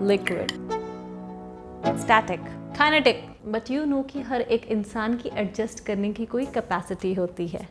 liquid. Static, kinetic, but you know कि हर एक इंसान की adjust करने की कोई capacity होती है.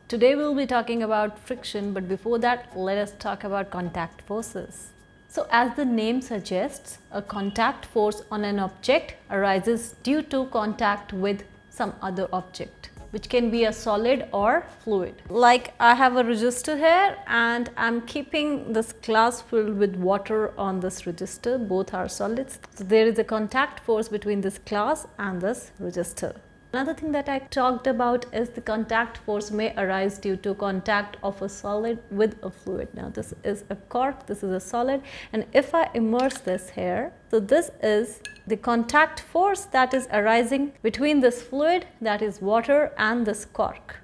Today we'll be talking about friction, but before that, let us talk about contact forces. So as the name suggests, a contact force on an object arises due to contact with some other object, which can be a solid or fluid. Like I have a register here and I'm keeping this glass filled with water on this register. Both are solids. So there is a contact force between this glass and this register. Another thing that I talked about is the contact force may arise due to contact of a solid with a fluid. Now this is a cork, this is a solid, and if I immerse this here, so this is the contact force that is arising between this fluid, that is water, and this cork.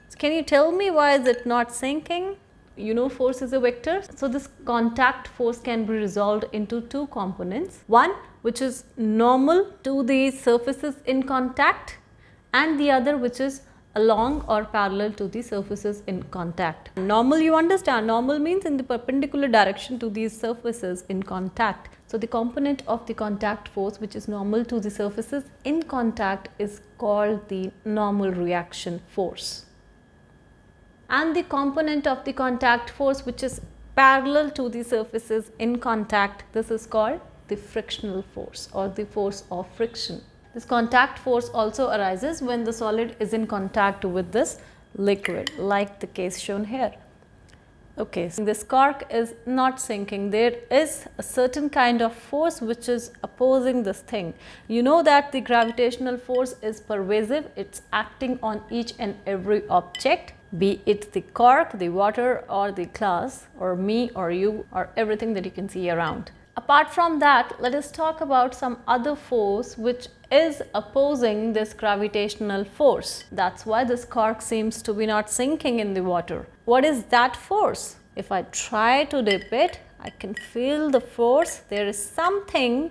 So can you tell me why is it not sinking? You know force is a vector. So this contact force can be resolved into two components. One which is normal to the surfaces in contact, and the other which is along or parallel to the surfaces in contact. Normal, you understand, normal means in the perpendicular direction to these surfaces in contact. So the component of the contact force which is normal to the surfaces in contact is called the normal reaction force. And the component of the contact force which is parallel to the surfaces in contact, this is called the frictional force or the force of friction. This contact force also arises when the solid is in contact with this liquid, like the case shown here. Okay, so this cork is not sinking. There is a certain kind of force which is opposing this thing. You know that the gravitational force is pervasive. It's acting on each and every object, be it the cork, the water, or the glass, or me, or you, or everything that you can see around. Apart from that, let us talk about some other force which is opposing this gravitational force. That's why this cork seems to be not sinking in the water. What is that force? If I try to dip it, I can feel the force. There is something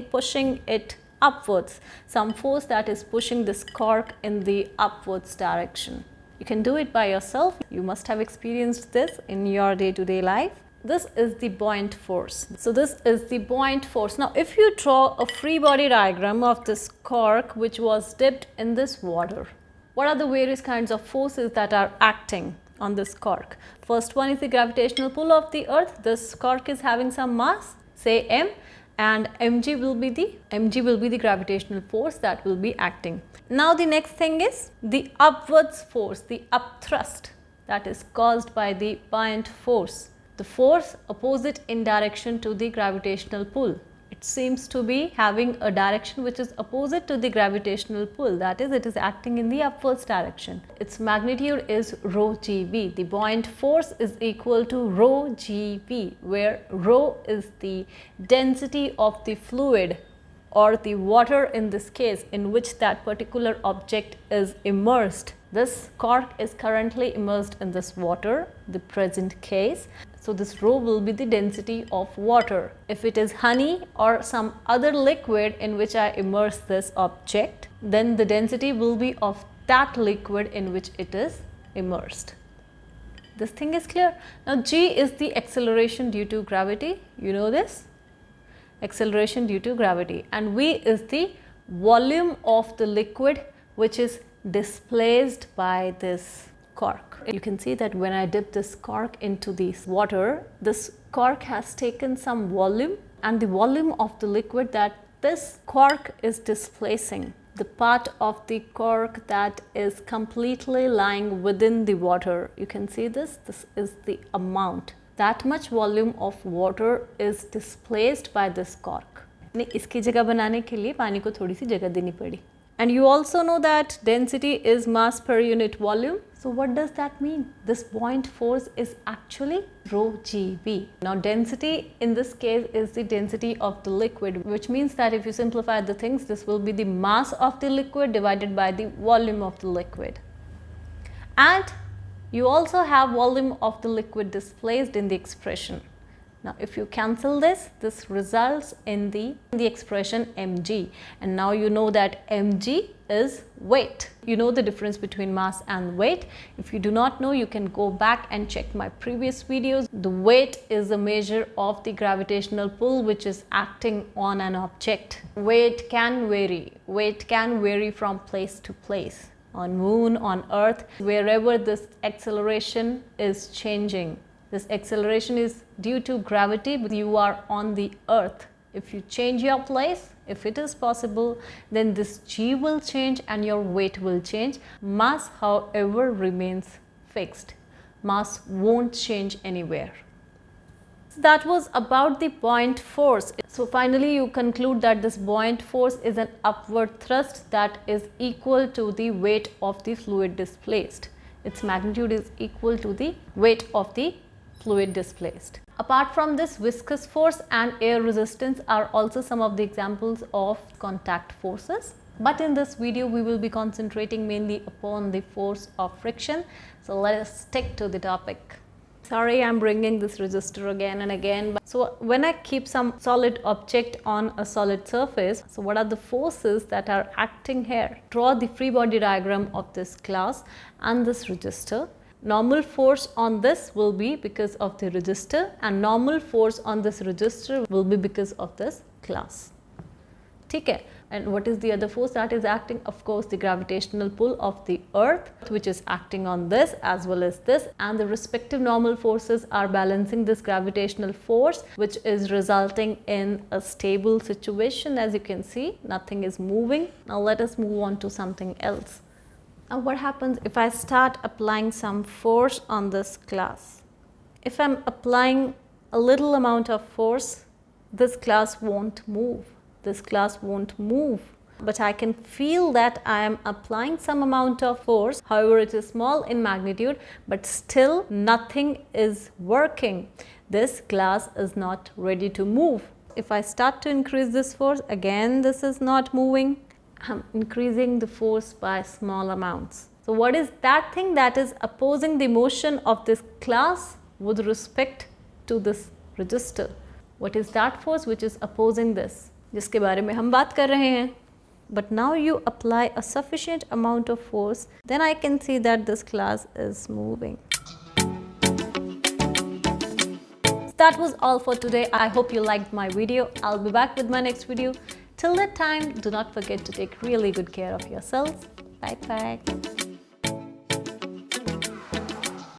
pushing it upwards. Some force that is pushing this cork in the upwards direction. You can do it by yourself. You must have experienced this in your day-to-day life. This is the buoyant force. So this is the buoyant force. Now if you draw a free body diagram of this cork which was dipped in this water, what are the various kinds of forces that are acting on this cork? First one is the gravitational pull of the earth. This cork is having some mass, say m, and mg will be the gravitational force that will be acting. Now the next thing is the upwards force, the upthrust that is caused by the buoyant force. The force opposite in direction to the gravitational pull. It seems to be having a direction which is opposite to the gravitational pull, that is, it is acting in the upwards direction. Its magnitude is rho gv. The buoyant force is equal to rho gv, where rho is the density of the fluid or the water in this case in which that particular object is immersed. This cork is currently immersed in this water, the present case. So this rho will be the density of water. If it is honey or some other liquid in which I immerse this object, then the density will be of that liquid in which it is immersed. This thing is clear. Now g is the acceleration due to gravity. You know this? Acceleration due to gravity. And v is the volume of the liquid which is displaced by this cork. You can see that when I dip this cork into this water, this cork has taken some volume, and the volume of the liquid that this cork is displacing, the part of the cork that is completely lying within the water, you can see this is the amount. That much volume of water is displaced by this cork. इसकी जगह बनाने के लिए पानी को थोड़ी सी जगह देनी पड़ी. And you also know that density is mass per unit volume. So what does that mean? This buoyant force is actually rho gv. Now density in this case is the density of the liquid, which means that if you simplify the things, this will be the mass of the liquid divided by the volume of the liquid. And you also have volume of the liquid displaced in the expression. Now if you cancel this, this results in the expression mg, and now you know that mg is weight. You know the difference between mass and weight. If you do not know, you can go back and check my previous videos. The weight is a measure of the gravitational pull which is acting on an object. Weight can vary. Weight can vary from place to place. On moon, on earth, wherever this acceleration is changing. This acceleration is due to gravity, but you are on the earth. If you change your place, if it is possible, then this g will change and your weight will change. Mass, however, remains fixed. Mass won't change anywhere. That was about the buoyant force. So finally you conclude that this buoyant force is an upward thrust that is equal to the weight of the fluid displaced. Its magnitude is equal to the weight of the fluid displaced. Apart from this, viscous force and air resistance are also some of the examples of contact forces. But in this video we will be concentrating mainly upon the force of friction. So let us stick to the topic. Sorry, I'm bringing this resistor again and again. So when I keep some solid object on a solid surface, so what are the forces that are acting here? Draw the free body diagram of this glass and this resistor. Normal force on this will be because of the resistor, and normal force on this resistor will be because of this glass. Okay. And what is the other force that is acting? Of course, the gravitational pull of the earth, which is acting on this as well as this, and the respective normal forces are balancing this gravitational force, which is resulting in a stable situation. As you can see, nothing is moving. Now let us move on to something else. Now what happens if I start applying some force on this glass? If I'm applying a little amount of force, this glass won't move. This glass won't move. But I can feel that I am applying some amount of force. However, it is small in magnitude, but still nothing is working. This glass is not ready to move. If I start to increase this force, again this is not moving. I'm increasing the force by small amounts. So what is that thing that is opposing the motion of this glass with respect to this resistor? What is that force which is opposing this? जिसके बारे में हम बात कर रहे हैं. But now you apply a sufficient amount of force, then I can see that this glass is moving. That was all for today. I hope you liked my video. I'll be back with my next video. Till that time, do not forget to take really good care of yourselves. Bye bye.